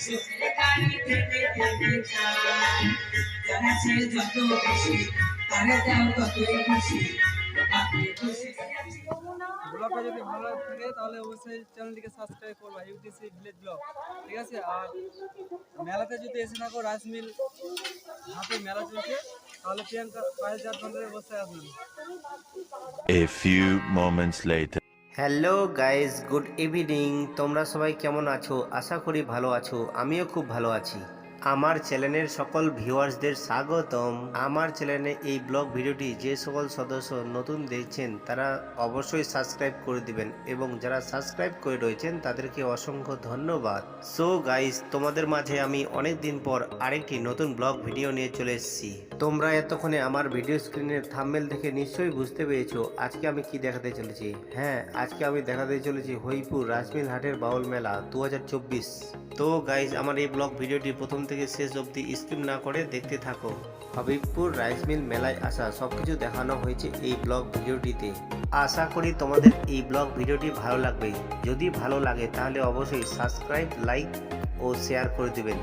সুখের কানি থেকে থেকে চাই যারা সে যত খুশি তারে দাও ততই খুশি আপনি খুশি ব্লগটা যদি ভালো থাকে তাহলে অবশ্যই চ্যানেলটিকে সাবস্ক্রাইব করবা ইউটিসি ভিলেজ ব্লগ, ঠিক আছে। আর মেলাতে যদি এসে থাকো রাইসমিল হাতে মেলা চলছে তাহলে প্রিয়াঙ্কা পায়েল চাট ভান্ডারে অবশ্যই আসবেন। A few moments later. Hello guys, good evening. তোমরা সবাই কেমন আছো? আশা করি ভালো আছো। আমিও খুব ভালো আছি। আমার চ্যানেলের সকল ভিউয়ার্সদের স্বাগতম। আমার চ্যানেলে এই ব্লগ ভিডিওটি যে সকল সদস্য নতুন দেখছেন তারা অবশ্যই সাবস্ক্রাইব করে দিবেন এবং যারা সাবস্ক্রাইব করে রয়েছেন তাদেরকে অসংখ্য ধন্যবাদ। সো গাইস, তোমাদের মাঝে আমি অনেক দিন পর আরেকটি নতুন ব্লগ ভিডিও নিয়ে চলে এসেছি। তোমরা এতক্ষণে আমার ভিডিও স্ক্রিনের থাম্বনেল দেখে নিশ্চয়ই বুঝতে পেরেছো আজকে আমি কি দেখাতে চলেছি। হ্যাঁ, আজকে আমি দেখাতে চলেছি হরিপুর রাইসমিল হাটের বাউল মেলা 2024। তো গাইজ, আমার এই ব্লগ ভিডিওটি প্রথম থেকে শেষ অবধি স্কিপ না করে দেখতে থাকো। হবিবপুর রাইসমিল মেলায় আসা সবকিছু দেখানো হয়েছে এই ব্লগ ভিডিওটিতে। আশা করি তোমাদের এই ব্লগ ভিডিওটি ভালো লাগবে। যদি ভালো লাগে তাহলে অবশ্যই সাবস্ক্রাইব, লাইক ও শেয়ার করে দিবেন।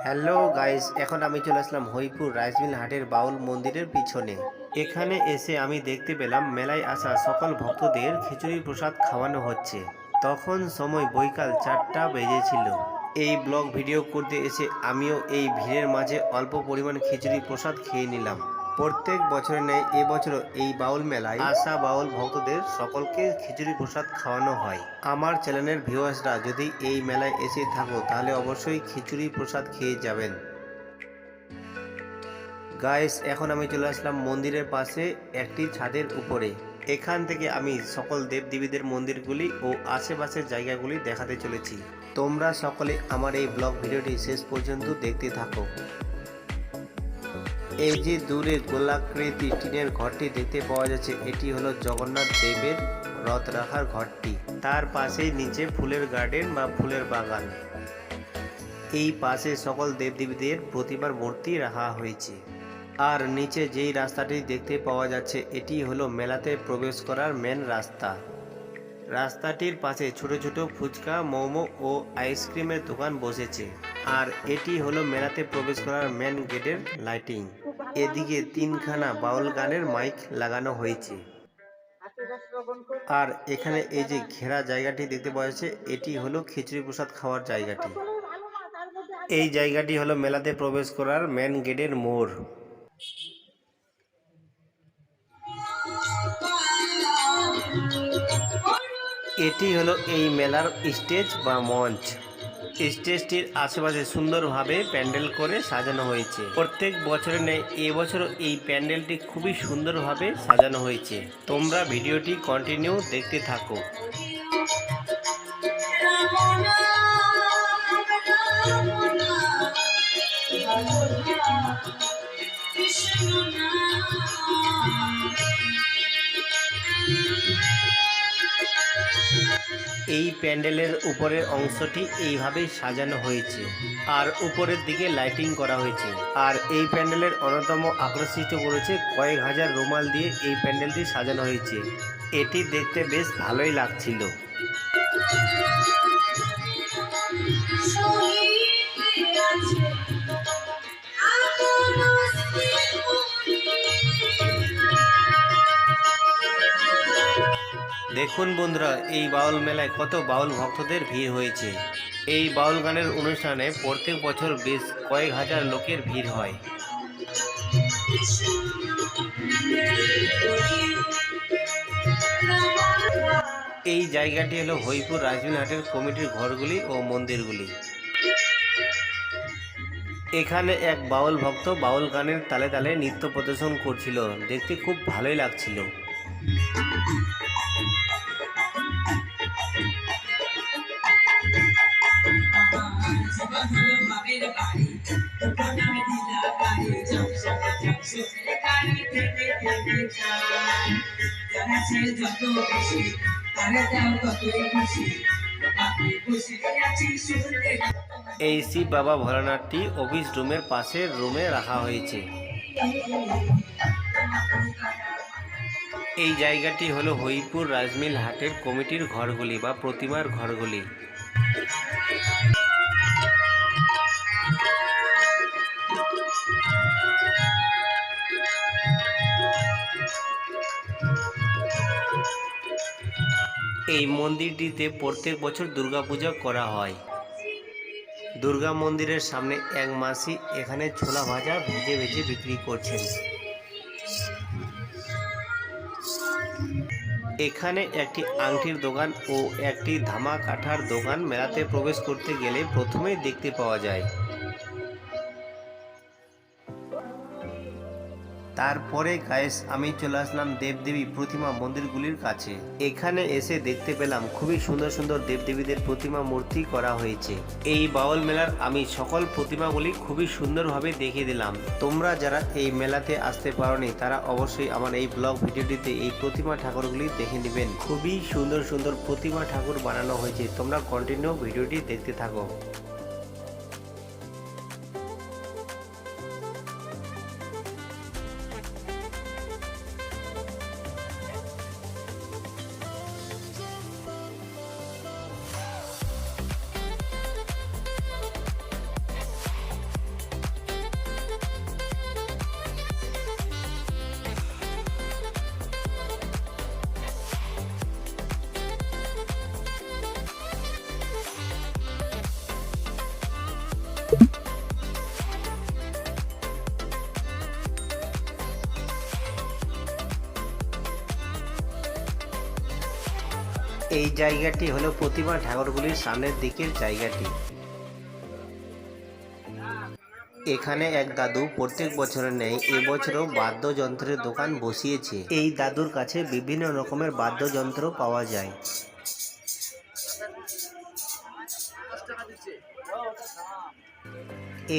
হ্যালো গাইস, এখন আমি চলে আসলাম হরিপুর রাইসমিল হাটের বাউল মন্দিরের পিছনে। এখানে এসে আমি দেখতে পেলাম মেলায় আসা সকল ভক্তদের খিচুড়ি প্রসাদ খাওয়ানো হচ্ছে। তখন সময় বৈকাল 4টা বেজেছিল। এই ব্লগ ভিডিও করতে এসে আমিও এই ভিড়ের মাঝে অল্প পরিমাণ খিচুড়ি প্রসাদ খেয়ে নিলাম। প্রত্যেক বছরের ন্যায় এবছরও এই বাউল মেলায় আসা বাউল ভক্তদের সকলকে খিচুড়ি প্রসাদ খাওয়ানো হয়। আমার চ্যানেলের ভিউয়ার্সরা যদি এই মেলায় এসে থাকো তাহলে অবশ্যই খিচুড়ি প্রসাদ খেয়ে যাবেন। গাইস, এখন আমি চলে আসলাম মন্দিরের পাশে একটি ছাদের উপরে। এখান থেকে আমি সকল দেবদেবীদের মন্দিরগুলি ও আশেপাশের জায়গাগুলি দেখাতে চলেছি। তোমরা সকলে আমার এই ব্লগ ভিডিওটি শেষ পর্যন্ত দেখতে থাকো। এই যে দূরে গোলাকৃতি টিনের ঘরটি দেখতে পাওয়া যাচ্ছে, এটি হলো জগন্নাথ দেবের রথ রাখার ঘরটি। তার পাশেই নিচে ফুলের গার্ডেন বা ফুলের বাগান। এই পাশে সকল দেবদেবীদের প্রতিমার মূর্তি রাখা হয়েছে। আর নিচে যেই রাস্তাটি দেখতে পাওয়া যাচ্ছে এটি হলো মেলাতে প্রবেশ করার মেন রাস্তা। রাস্তাটির পাশে ছোট ছোট ফুচকা, মোমো ও আইসক্রিমের দোকান বসেছে। আর এটি হলো মেলাতে প্রবেশ করার মেন গেটের লাইটিং। এদিকে 3খানা বাউল গানের মাইক লাগানো হয়েছে। আর এখানে এই যে ঘেরা জায়গাটি দেখতে পাওয়া যাচ্ছে এটি হলো খিচুড়ি প্রসাদ খাওয়ার জায়গাটি। এই জায়গাটি হলো মেলাতে প্রবেশ করার মেন গেটের মোড়। এটি হলো এই মেলার স্টেজ বা মঞ্চ। স্টেজটির আশেপাশে সুন্দরভাবে প্যান্ডেল করে সাজানো হয়েছে। প্রত্যেক বছরের ন্যায় এবছরও এই প্যান্ডেলটি খুবই সুন্দরভাবে সাজানো হয়েছে। তোমরা ভিডিওটি কন্টিনিউ দেখতে থাকো। এই প্যান্ডেলের উপরের অংশটি এইভাবেই সাজানো হয়েছে আর উপরের দিকে লাইটিং করা হয়েছে। আর এই প্যান্ডেলের অন্যতম আকর্ষিত করেছে কয়েক হাজার রুমাল দিয়ে এই প্যান্ডেলটি সাজানো হয়েছে। এটি দেখতে বেশ ভালোই লাগছিল। দেখুন বন্ধুরা, এই বাউল মেলায় কত বাউল ভক্তদের ভিড় হয়েছে। এই বাউল গানের অনুষ্ঠানে প্রত্যেক বছর বেশ কয়েক হাজার লোকের ভিড় হয়। এই জায়গাটি হলো হরিপুর রাইসমিল হাটের কমিটির ঘরগুলি ও মন্দিরগুলি। এখানে এক বাউল ভক্ত বাউল গানের তালে তালে নৃত্য প্রদর্শন করছিল, দেখতে খুব ভালোই লাগছিল। এই শিব বাবা ভোলানাথটি অফিস রুমের পাশের রুমে রাখা হয়েছে। এই জায়গাটি হলো হরিপুর রাজমিল হাটের কমিটির ঘরগুলি বা প্রতিমার ঘরগুলি। এই মন্দিরটিতে প্রত্যেক বছর দুর্গাপূজা করা হয়। দুর্গা মন্দিরের সামনে এক মাসি এখানে ছোলা ভাজা ভেজে ভেজে বিক্রি করছেন। এখানে একটি আংটির দোকান ও একটি ধামা কাঠার দোকান মেলাতে প্রবেশ করতে গেলে প্রথমেই দেখতে পাওয়া যায়। তারপরে গাইস আমি চলে আসলাম দেবদেবী প্রতিমা মন্দিরগুলির কাছে। এখানে এসে দেখতে পেলাম খুবই সুন্দর সুন্দর দেবদেবীদের প্রতিমা মূর্তি করা হয়েছে। এই বাউল মেলার আমি সকল প্রতিমাগুলি খুবই সুন্দরভাবে দেখিয়ে দিলাম। তোমরা যারা এই মেলাতে আসতে পারোনি তারা অবশ্যই আমার এই ব্লগ ভিডিওটিতে এই প্রতিমা ঠাকুরগুলি দেখে নেবেন। খুবই সুন্দর সুন্দর প্রতিমা ঠাকুর বানানো হয়েছে। তোমরা কন্টিনিউ ভিডিওটি দেখতে থাকো। এই জায়গাটি হলো প্রতিমা ঠাকুরগুলির সামনের দিকের জায়গাটি। এখানে এক দাদু প্রত্যেক বছরের ন্যায় এবছরও বাদ্যযন্ত্রের দোকান বসিয়েছে। এই দাদুর কাছে বিভিন্ন রকমের বাদ্যযন্ত্র পাওয়া যায়।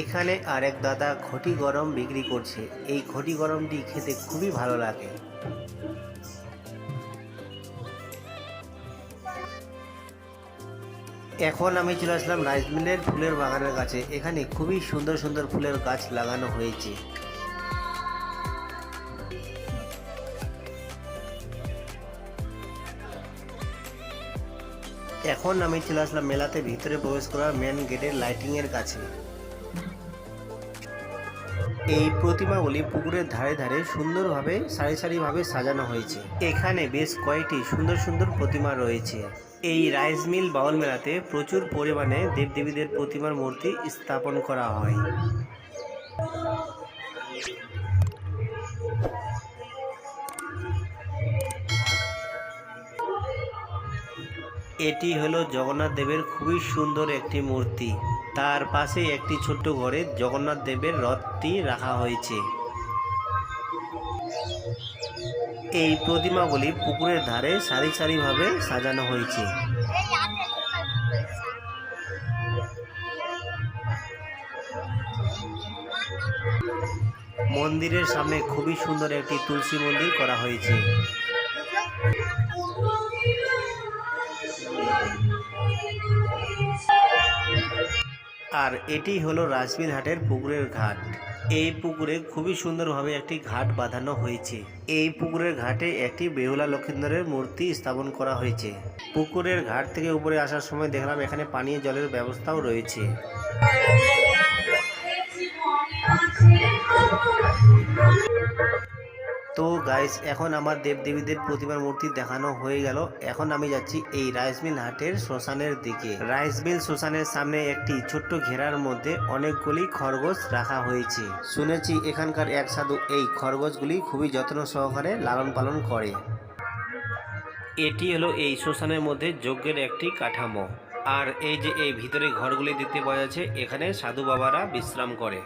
এখানে আরেক দাদা ঘটি গরম বিক্রি করছে। এই ঘটি গরমটি খেতে খুবই ভালো লাগে। এখন আমি চলে আসলাম রাইস মিলের ফুলের বাগানের কাছে। এখানে খুবই সুন্দর সুন্দর ফুলের গাছ লাগানো হয়েছে। এখন আমি চলে আসলাম মেলাতে ভিতরে প্রবেশ করার মেন গেটের লাইটিং এর কাছে। এই প্রতিমাগুলি পুকুরের ধারে ধারে সুন্দরভাবে সারি সারিভাবে সাজানো হয়েছে। এখানে বেশ কয়েকটি সুন্দর সুন্দর প্রতিমা রয়েছে। এই রাইস মিল বাউল মেলাতে প্রচুর পরিমাণে দেবদেবীদের প্রতিমার মূর্তি স্থাপন করা হয়। এটি হলো জগন্নাথ দেবের খুবই সুন্দর একটি মূর্তি। তার পাশে একটি ছোট্ট ঘরে জগন্নাথ দেবের রথটি রাখা হয়েছে। এই প্রতিমাগুলি পুকুরের ধারে সারি সারিভাবে সাজানো হয়েছে। মন্দিরের সামনে খুবই সুন্দর একটি তুলসী মন্দির করা হয়েছে। আর এটি হলো রাজমিল হাটের পুকুরের ঘাট। এই পুকুরে খুবই সুন্দরভাবে একটি ঘাট বাঁধানো হয়েছে। এই পুকুরের ঘাটে একটি বেহুলা লক্ষিন্দরের মূর্তি স্থাপন করা হয়েছে। পুকুরের ঘাট থেকে উপরে আসার সময় দেখলাম এখানে পানীয় জলের ব্যবস্থাও রয়েছে। তো গাইস এখন আমার দেবদেবীদের প্রতিমার মূর্তি দেখানো হয়ে গেল। এখন আমি যাচ্ছি এই রাইস মিল হাটের শ্মশানের দিকে। রাইস মিল শ্মশানের সামনে একটি ছোট্ট ঘেরার মধ্যে অনেকগুলি খরগোশ রাখা হয়েছে। শুনেছি এখানকার এক সাধু এই খরগোশগুলি খুবই যত্ন সহকারে লালন পালন করে। এটি হলো এই শ্মশানের মধ্যে যজ্ঞের একটি কাঠামো। আর এই যে এই ভিতরে ঘরগুলি দেখতে পাওয়া যাচ্ছে, এখানে সাধু বাবারা বিশ্রাম করে।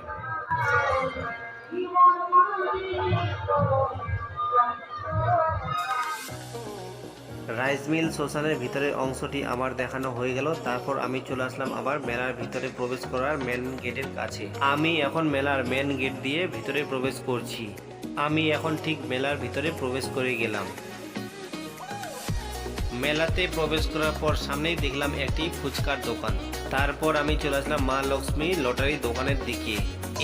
রাইস মিল শ্মশানের ভিতরের অংশটি আমার দেখানো হয়ে গেল। তারপর আমি চলে আসলাম আবার মেলার ভিতরে প্রবেশ করার মেন গেটের কাছে। আমি এখন মেলার মেন গেট দিয়ে ভিতরে প্রবেশ করছি। আমি এখন ঠিক মেলার ভিতরে প্রবেশ করে গেলাম। মেলাতে প্রবেশ করার পর সামনেই দেখলাম একটি ফুচকার দোকান। তারপর আমি চলে আসলাম মা লক্ষ্মী লটারি দোকানের দিকে।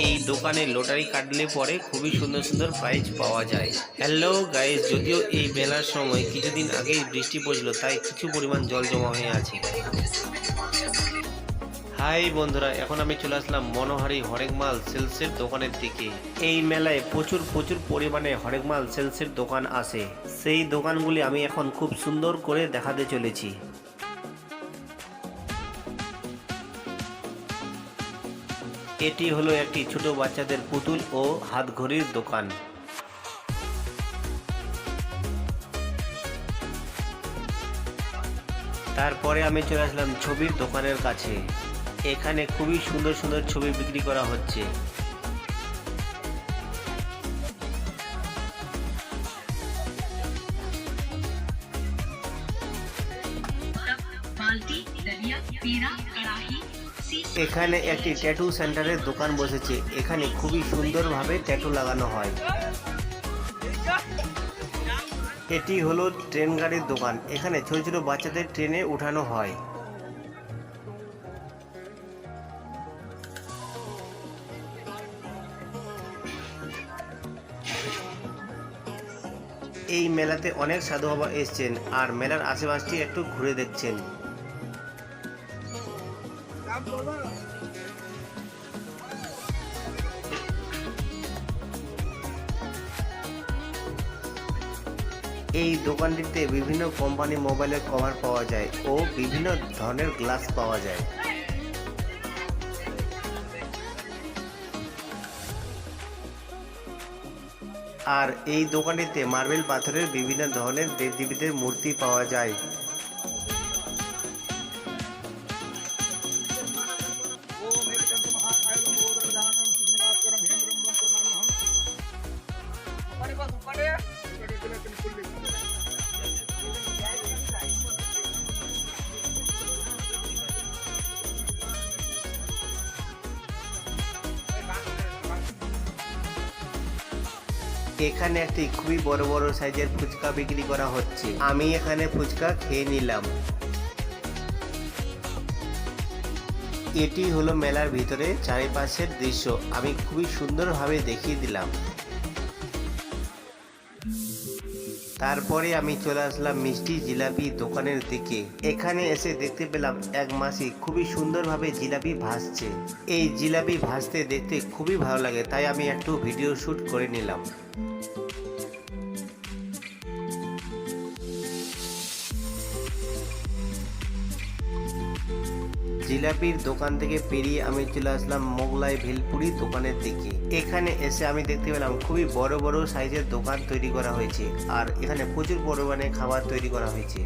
এই দোকানে লটারি কাটলে পরে খুবই সুন্দর সুন্দর প্রাইজ পাওয়া যায়। হ্যালো গাইস, যদিও এই মেলার সময় কিছুদিন আগেই বৃষ্টি পড়ছিল, তাই কিছু পরিমাণ জল জমা হয়ে আছে। হাই বন্ধুরা, এখন আমি চলে আসলাম মনোহারি হরেকমাল সেলসের দোকানের দিকে। এই মেলায় প্রচুর পরিমাণে হরেকমাল সেলসের দোকান আসে। সেই দোকানগুলি আমি এখন খুব সুন্দর করে দেখাতে চলেছি। এটি হলো একটি ছোট বাচ্চাদের পুতুল ও হাতঘড়ির দোকান। তারপরে আমি চলে আসলাম ছবির দোকানের কাছে। এখানে খুবই সুন্দর সুন্দর ছবি বিক্রি করা হচ্ছে। এখানে একটি ট্যাটু সেন্টারের দোকান বসেছে। এখানে খুবই সুন্দরভাবে ট্যাটু লাগানো হয়। এটি হলো ট্রেন গাড়ির দোকান। এখানে ছোট ছোট বাচ্চাদের ট্রেনে উঠানো হয়। এই মেলাতে অনেক সাধু বাবা এসছেন আর মেলার আশেপাশটি একটু ঘুরে দেখছেন। এই দোকানটিতে বিভিন্ন কোম্পানি মোবাইলের কভার পাওয়া যায় ও বিভিন্ন ধরনের গ্লাস পাওয়া যায়। আর এই দোকানটিতে মার্বেল পাথরের বিভিন্ন ধরনের দেবদেবীদের মূর্তি পাওয়া যায়। এখানে একটি খুবই বড় বড় সাইজের ফুচকা বিক্রি করা হচ্ছে। আমি এখানে ফুচকা খেয়ে নিলাম। এটি হলো মেলার ভিতরে চারিপাশের দৃশ্য, আমি খুবই সুন্দরভাবে দেখিয়ে দিলাম। তারপরে আমি চলে আসলাম মিষ্টি জিলাপি দোকানের দিকে। এখানে এসে দেখতে পেলাম এক মাসি খুবই সুন্দরভাবে জিলাপি ভাজছে। এই জিলাপি ভাজতে দেখতে খুবই ভালো লাগে, তাই আমি একটু ভিডিও শুট করে নিলাম। জিলাপির দোকান থেকে পেরিয়ে আমি চলে আসলাম মোগলাই ভেলপুরি দোকানের দিকে। এখানে এসে আমি দেখতে পেলাম খুবই বড় বড় সাইজের দোকান তৈরি করা হয়েছে আর এখানে প্রচুর পরিমাণে খাবার তৈরি করা হয়েছে।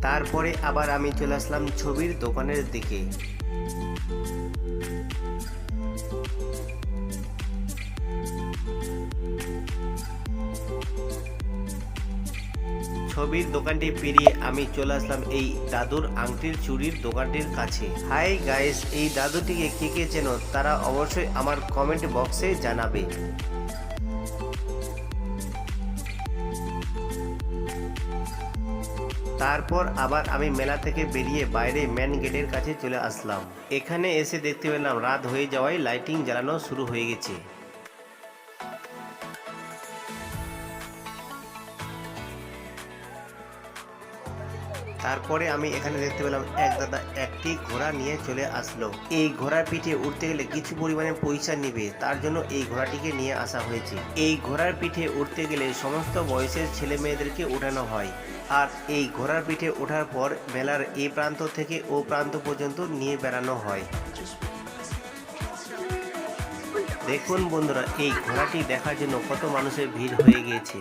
তারপরে আবার আমি চলে আসলাম ছবির দোকানের দিকে। ছবির দোকানটি পেরিয়ে আমি চলে আসলাম এই দাদুর আংটির চুড়ির দোকানটির কাছে। হাই গাইস, এই দাদুটিকে কে কে চেনো তারা অবশ্যই আমার কমেন্ট বক্সে জানাবে। তারপর আবার আমি মেলা থেকে বেরিয়ে বাইরে মেন গেটের কাছে চলে আসলাম। এখানে এসে দেখতে পেলাম রাত হয়ে যাওয়ায় লাইটিং জ্বালানো শুরু হয়ে গেছে। তারপরে আমি এখানে দেখতে পেলাম এক দাদা একটি ঘোড়া নিয়ে চলে আসলো। এই ঘোড়ার পিঠে উঠতে গেলে কিছু পরিমাণে পয়সা নিবে, তার জন্য এই ঘোড়াটিকে নিয়ে আসা হয়েছে। এই ঘোড়ার পিঠে উঠতে গেলে সমস্ত বয়সের ছেলে মেয়েদেরকে উঠানো হয় আর এই ঘোড়ার পিঠে ওঠার পর মেলার এই প্রান্ত থেকে ও প্রান্ত পর্যন্ত নিয়ে বেড়ানো হয়। দেখুন বন্ধুরা, এই ঘোড়াটি দেখার জন্য কত মানুষের ভিড় হয়ে গিয়েছে।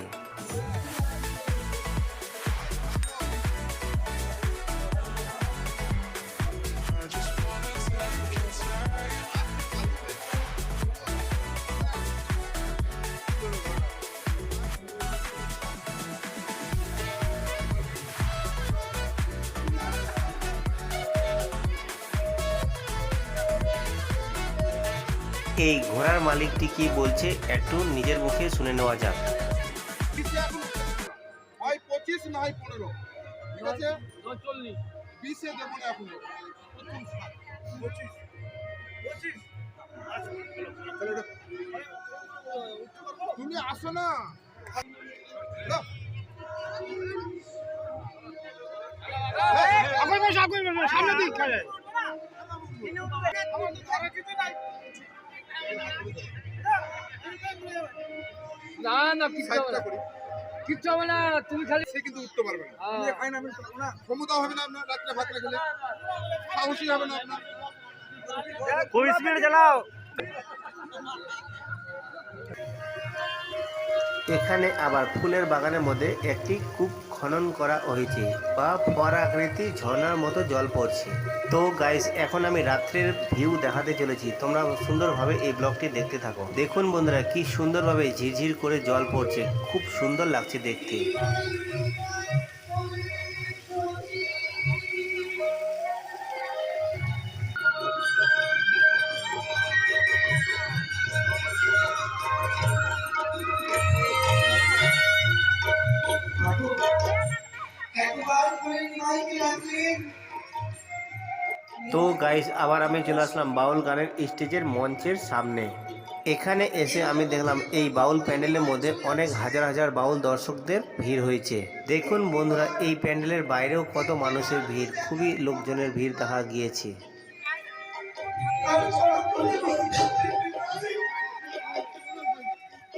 এই ঘোড়ার মালিকটি কি বলছে একটু নিজের মুখে শুনে নেওয়া যাক। 20 এখন হয় 25 না হয় 15, ঠিক আছে? 20 এ দেবো না এখন, প্রথম সাত 25 তাহলে এটা তুমি আসো না, দাও। সামনে দিক খেলে না না কিচ্ছু হবে না, কিচ্ছু হবে না, তুমি খালি সে কিন্তু উঠতে পারবে না, তুমি খাই না, আমি খাবো না, ক্ষমতা হবে না আপনার, রাত্রে ভাত খেলে সাহসী হবে না আপনার। খুব স্পিড চালাও। এখানে আবার ফুলের বাগানের মধ্যে একটি কূপ খনন করা হয়েছে বা ফোয়ারা আকৃতি ঝর্ণার মতো জল পড়ছে। তো গাইস, এখন আমি রাত্রের ভিউ দেখাতে চলেছি, তোমরা সুন্দরভাবে এই ব্লগটি দেখতে থাকো। দেখুন বন্ধুরা, কি সুন্দরভাবে ঝিরঝির করে জল পড়ছে, খুব সুন্দর লাগছে দেখতে। তো গাইস, আবার আমি চলে আসলাম বাউল গানের স্টেজের মঞ্চের সামনে। এখানে এসে আমি দেখলাম এই বাউল প্যান্ডেলের মধ্যে অনেক হাজার হাজার বাউল দর্শকদের ভিড় হয়েছে। দেখুন বন্ধুরা, এই প্যান্ডেলের বাইরেও কত মানুষের ভিড়, খুবই লোকজনের ভিড় দেখা গিয়েছে।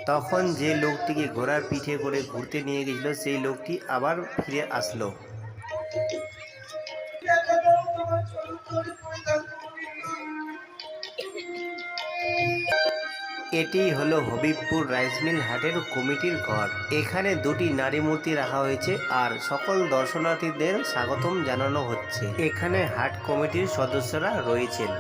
তখন যে লোকটিকে ঘোড়ার পিঠে করে ঘুরতে নিয়ে গেছিল, সেই লোকটি আবার ফিরে আসলো। এটি হলো হবিবপুর রাইস মিল হাটের কমিটির ঘর। এখানে দুটি নারী মূর্তি রাখা হয়েছে আর সকল দর্শনার্থীদের স্বাগতম জানানো হচ্ছে। এখানে হাট কমিটির সদস্যরা রয়েছেন।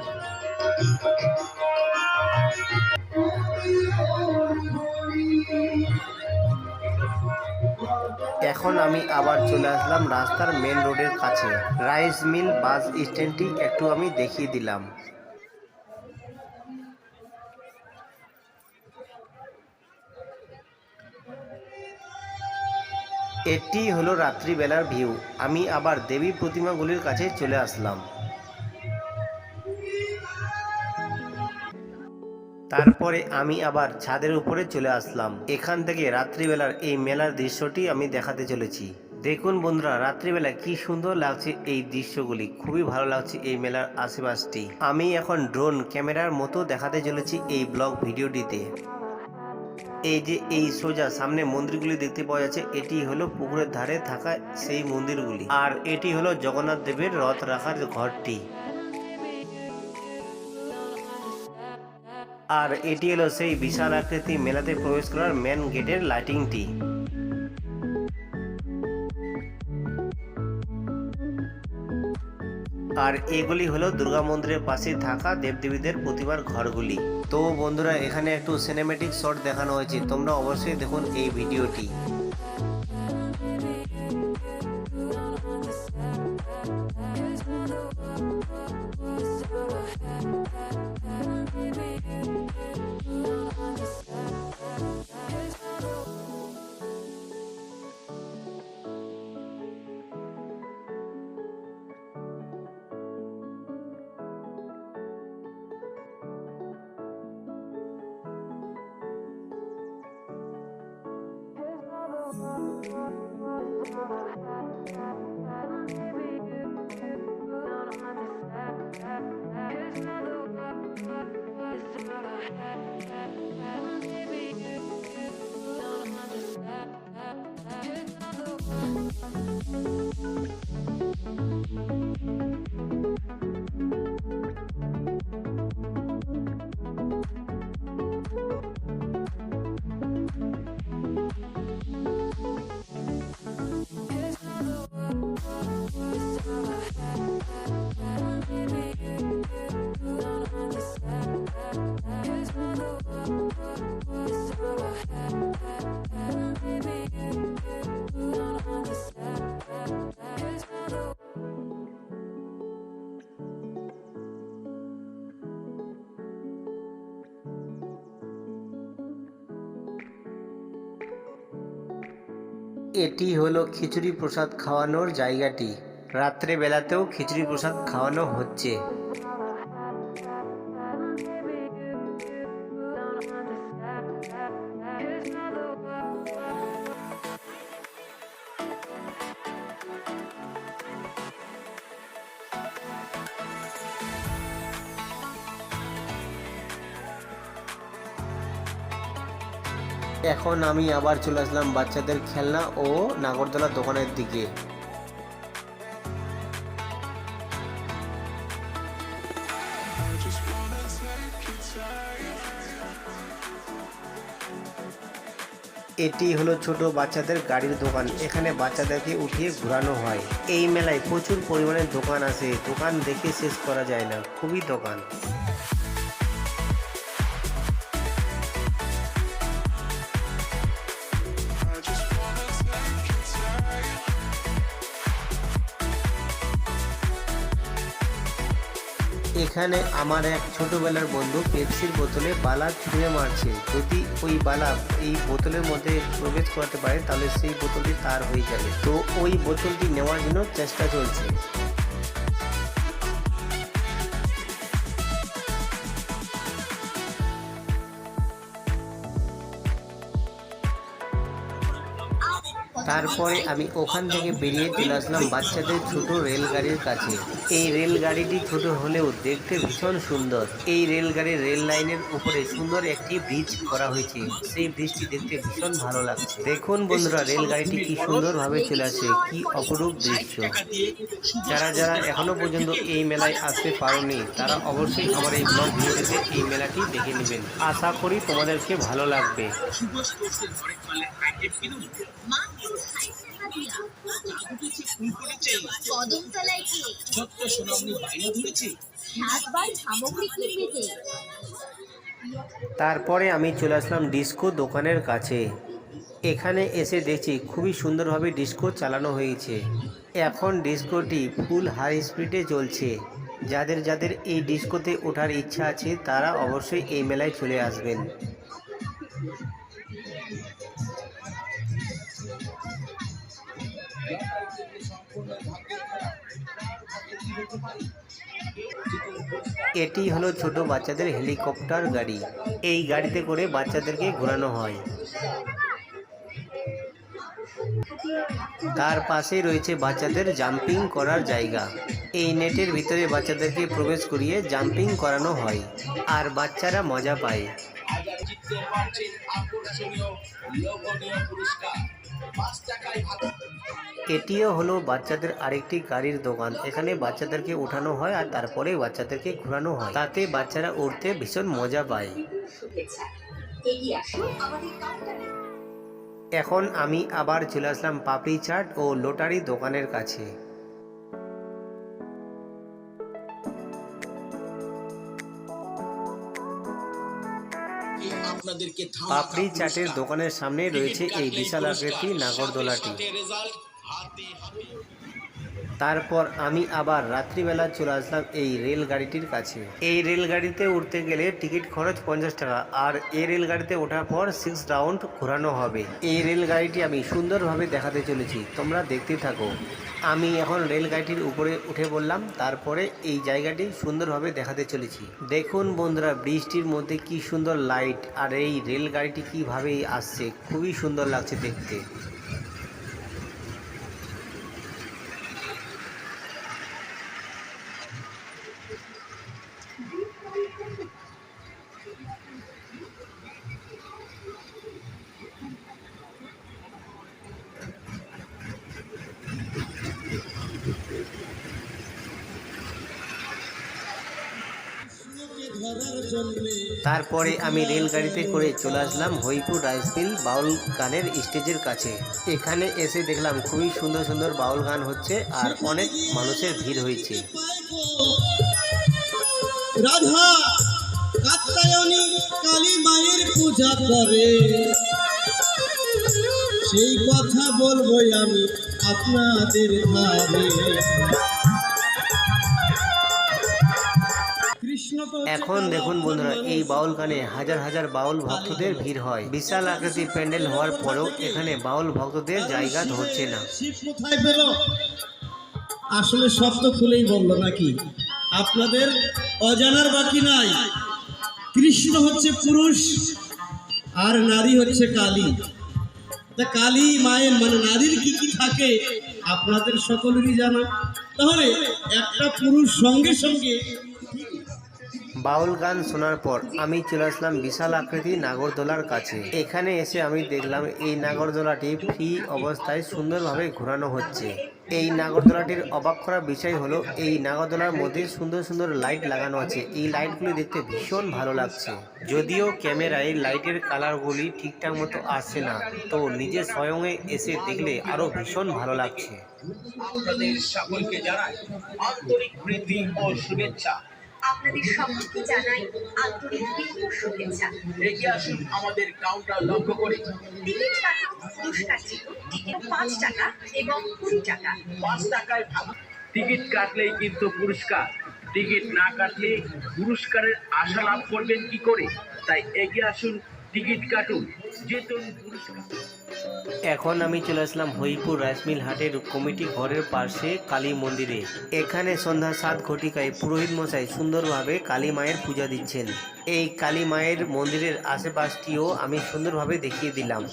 এখন আমি আবার চলে আসলাম রাস্তার মেন রোডের কাছে। রাইস মিল বাস স্ট্যান্ডটি একটু আমি দেখিয়ে দিলাম। এটি হলো রাত্রিবেলার ভিউ। আমি আবার দেবী প্রতিমাগুলির কাছে চলে আসলাম। তারপরে আমি আবার ছাদের উপরে চলে আসলাম। এখান থেকে রাত্রিবেলার এই মেলার দৃশ্যটি আমি দেখাতে চলেছি। দেখুন বন্ধুরা, রাত্রিবেলা কি সুন্দর লাগছে এই দৃশ্যগুলি, খুবই ভালো লাগছে এই মেলার আশেপাশটি। আমি এখন ড্রোন ক্যামেরার মতো দেখাতে চলেছি এই ব্লগ ভিডিওটিতে। এই যে এই সোজা সামনে মন্দিরগুলি দেখতে পাওয়া যাচ্ছে, এটি হলো পুকুরের ধারে থাকা সেই মন্দিরগুলি, আর এটি হলো জগন্নাথ দেবের রথ রাখার ঘরটি, আর এটি হলো সেই বিশাল আকৃতি মেলাতে প্রবেশ করার মেন গেটের লাইটিংটি। আর এগুলি হলো দুর্গা মন্দিরের পাশে থাকা দেবদেবীদের প্রতিমার ঘরগুলি। তো বন্ধুরা, এখানে একটু সিনেমেটিক শট দেখানো হয়েছে, তোমরা অবশ্যই দেখুন এই ভিডিওটি। এটি হলো খিচুড়ি প্রসাদ খাওয়ানোর জায়গাটি। রাত্রে বেলাতেও খিচুড়ি প্রসাদ খাওয়ানো হচ্ছে। এখন আমি আবার চলে আসলাম বাচ্চাদের খেলনা ও নাগরদোলা দোকানের দিকে। এটি হলো ছোট বাচ্চাদের গাড়ির দোকান। এখানে বাচ্চাদেরকে উঠিয়ে ঘোরানো হয়। এই মেলায় প্রচুর পরিমাণে দোকান আছে, দোকান দেখে শেষ করা যায় না, খুবই দোকান। এখানে আমার এক ছোটবেলার বন্ধু পেপসির বোতলে বালা ছুঁড়ে মারছে। যদি ওই বালা এই বোতলের মধ্যে প্রবেশ করতে পারে তাহলে সেই বোতলটি তার হয়ে যাবে। তো ওই বোতলটি নেওয়ার জন্য চেষ্টা চলছে। তারপরে আমি ওখান থেকে বেরিয়ে চলে আসলাম বাচ্চাদের ছোট রেলগাড়ির কাছে। এই রেলগাড়িটি ছোট হলেও দেখতে ভীষণ সুন্দর। এই রেলগাড়ির রেল লাইনের উপরে সুন্দর একটি ব্রিজ করা হয়েছে। সেই ব্রিজটি দেখতে ভীষণ ভালো লাগছে। দেখুন বন্ধুরা, রেলগাড়িটি কি সুন্দরভাবে চলে আসে, কি অপরূপ দৃশ্য। যারা যারা এখনো পর্যন্ত এই মেলায় আসতে পারেনি তারা অবশ্যই আমার এই ব্লগ ভিডিওতে এই মেলাটি দেখে নেবেন। আশা করি তোমাদেরকে ভালো লাগবে। তারপরে আমি চলে আসলাম ডিস্কো দোকানের কাছে। এখানে এসে দেখছি খুবই সুন্দরভাবে ডিস্কো চালানো হয়েছে। এখন ডিস্কোটি ফুল হাই স্পিডে চলছে। যাদের যাদের এই ডিস্কোতে ওঠার ইচ্ছা আছে তারা অবশ্যই এই মেলায় চলে আসবেন। এটি হলো ছোট বাচ্চাদের হেলিকপ্টার গাড়ি। এই গাড়িতে করে বাচ্চাদেরকে ঘোরানো হয়। তার পাশে রয়েছে বাচ্চাদের জাম্পিং করার জায়গা। এই নেটের ভিতরে বাচ্চাদেরকে প্রবেশ করিয়ে জাম্পিং করানো হয় আর বাচ্চারা মজা পায়। এটিও হলো বাচ্চাদের আরেকটি গাড়ির দোকান। এখানে বাচ্চাদেরকে উঠানো হয় আর তারপরে বাচ্চাদেরকে ঘোরানো হয়, তাতে বাচ্চারা উঠতে ভীষণ মজা পায়। এখন আমি আবার চলে আসলাম পাপড়ি চাট ও লটারি দোকানের কাছে। পাপড়ি চাটের দোকানের সামনে রয়েছে এই বিশাল আকৃতির নাগরদোলাটি। তারপর আমি আবার রাত্রিবেলা চলে আসলাম এই রেলগাড়িটির কাছে। এই রেলগাড়িতে উঠতে গেলে টিকিট খরচ 50 টাকা আর এই রেলগাড়িতে ওঠার পর 6 রাউন্ড ঘোরানো হবে। এই রেলগাড়িটি আমি সুন্দরভাবে দেখাতে চলেছি, তোমরা দেখতে থাকো। আমি এখন রেলগাড়িটির উপরে উঠে বললাম, তারপরে এই জায়গাটি সুন্দরভাবে দেখাতে চলেছি। দেখুন বন্ধুরা, বৃষ্টির মধ্যে কি সুন্দর লাইট আর এই রেলগাড়িটি কিভাবে আসছে, খুবই সুন্দর লাগছে দেখতে। তারপরে আমি রেলগাড়িতে করে চলে আসলাম হইপুর রাইস মিল বাউল গানের স্টেজের কাছে। এখানে এসে দেখলাম খুবই সুন্দর সুন্দর বাউল গান হচ্ছে আর অনেক মানুষের ভিড় হয়েছে। রাধা কাত্যায়নী কালী মায়ের পূজা করে, সেই কথা বলবো আমি আপনাদের ধারে। কৃষ্ণ এখন দেখুন বন্ধুরা, এই বাউল গানে হাজার হাজার বাউল ভক্তদের ভিড় হয়। বিশাল আকৃতির প্যান্ডেল হওয়ার পরেও এখানে বাউল ভক্তদের জায়গা ধরছে না। শিব কোথায় পেল? আসলে সব তো খুলেই বললো নাকি? আপনাদের অজানার বাকি নাই। কৃষ্ণ হচ্ছে পুরুষ আর নারী হচ্ছে কালী। তা কালী মায়ের মানে নারীর কি কি থাকে আপনাদের সকলেরই জানা। তাহলে একটা পুরুষ সঙ্গে সঙ্গে বাউল গান শোনার পর আমি চলে আসলাম বিশাল আকৃতির নাগরদোলার কাছে। এখানে এসে আমি দেখলাম এই নাগরদোলাটি ফ্রি অবস্থায় সুন্দরভাবে ঘোরানো হচ্ছে। এই নাগরদোলাটির অবাক করার বিষয় হলো এই নাগরদোলার মধ্যে সুন্দর সুন্দর লাইট লাগানো আছে। এই লাইটগুলি দেখতে ভীষণ ভালো লাগছে। যদিও ক্যামেরায় লাইটের কালারগুলি ঠিকঠাক মতো আসছে না, তো নিজে স্বয়ংে এসে দেখলে আরো ভীষণ ভালো লাগছে। আপনাদের সকলকে জানাই আন্তরিক প্রীতি ও শুভেচ্ছা। আপনাদের সকলকে জানাই আন্তরিক প্রীতি ও শুভেচ্ছা। এগিয়ে আসুন আমাদের কাউন্টার লক্ষ্য করে। টিকিট কাটুন, পুরস্কার জিতুন। টিকিট 5 টাকা এবং 20 টাকা। 5 টাকায় ভাগ। টিকিট কাটলেই কিন্তু পুরস্কার, টিকিট না কাটলে পুরস্কারের আশা লাভ করবেন কি করে? তাই এগিয়ে আসুন, টিকিট কাটুন, জিতুন পুরস্কার। এখন আমি চলে আসলাম হরিপুর রাইস মিল হাটের কমিটি ঘরের পাশে কালী মন্দিরে। এখানে সন্ধ্যা 7 ঘটিকায় পুরোহিত মশাই সুন্দরভাবে কালী মায়ের পূজা দিচ্ছেন। এই কালী মায়ের মন্দিরের আশেপাশটিও আমি সুন্দরভাবে দেখিয়ে দিলাম।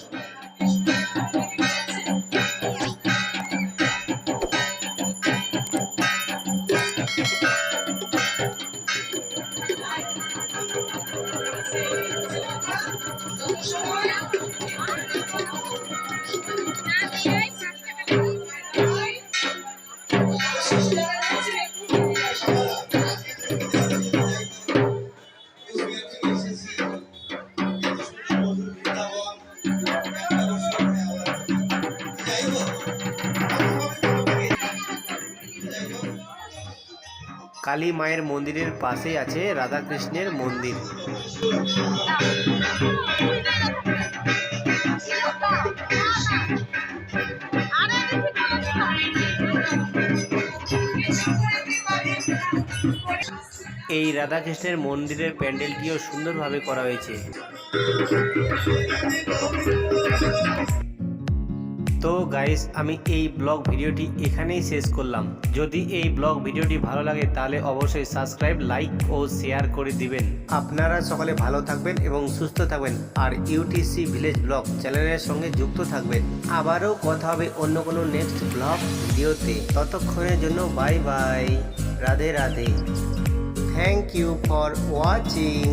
কালী মায়ের মন্দিরের পাশেই আছে রাধাকৃষ্ণের মন্দির। এই রাধাকৃষ্ণের মন্দিরের প্যান্ডেলটিও সুন্দরভাবে করা হয়েছে। তো গাইস, আমি এই ব্লগ ভিডিওটি এখানেই শেষ করলাম। যদি এই ব্লগ ভিডিওটি ভালো লাগে তাহলে অবশ্যই সাবস্ক্রাইব, লাইক ও শেয়ার করে দিবেন। আপনারা সকলে ভালো থাকবেন এবং সুস্থ থাকবেন, আর ইউটিসি ভিলেজ ব্লগ চ্যানেলের সঙ্গে যুক্ত থাকবেন। আবারও কথা হবে অন্য কোনো নেক্সট ব্লগ ভিডিওতে। ততক্ষণের জন্য bye bye, Radhe Radhe. Thank you for watching.